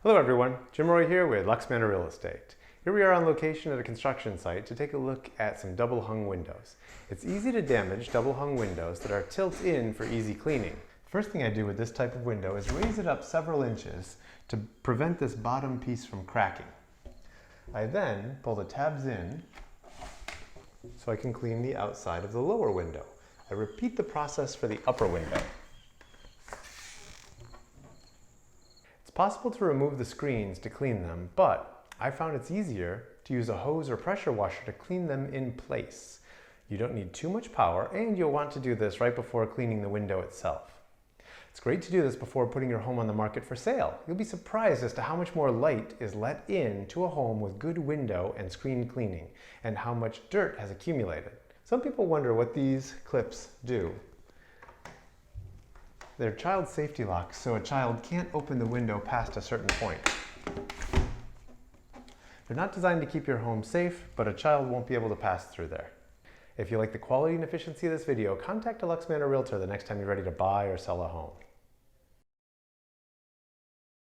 Hello everyone, Jim Roy here with LuxManor Real Estate. Here we are on location at a construction site to take a look at some double hung windows. It's easy to damage double hung windows that are tilt in for easy cleaning. First thing I do with this type of window is raise it up several inches to prevent this bottom piece from cracking. I then pull the tabs in so I can clean the outside of the lower window. I repeat the process for the upper window. It's possible to remove the screens to clean them, but I found it's easier to use a hose or pressure washer to clean them in place. You don't need too much power, and you'll want to do this right before cleaning the window itself. It's great to do this before putting your home on the market for sale. You'll be surprised as to how much more light is let in to a home with good window and screen cleaning, and how much dirt has accumulated. Some people wonder what these clips do. They're child safety locks, so a child can't open the window past a certain point. They're not designed to keep your home safe, but a child won't be able to pass through there. If you like the quality and efficiency of this video, contact a LuxManor realtor the next time you're ready to buy or sell a home.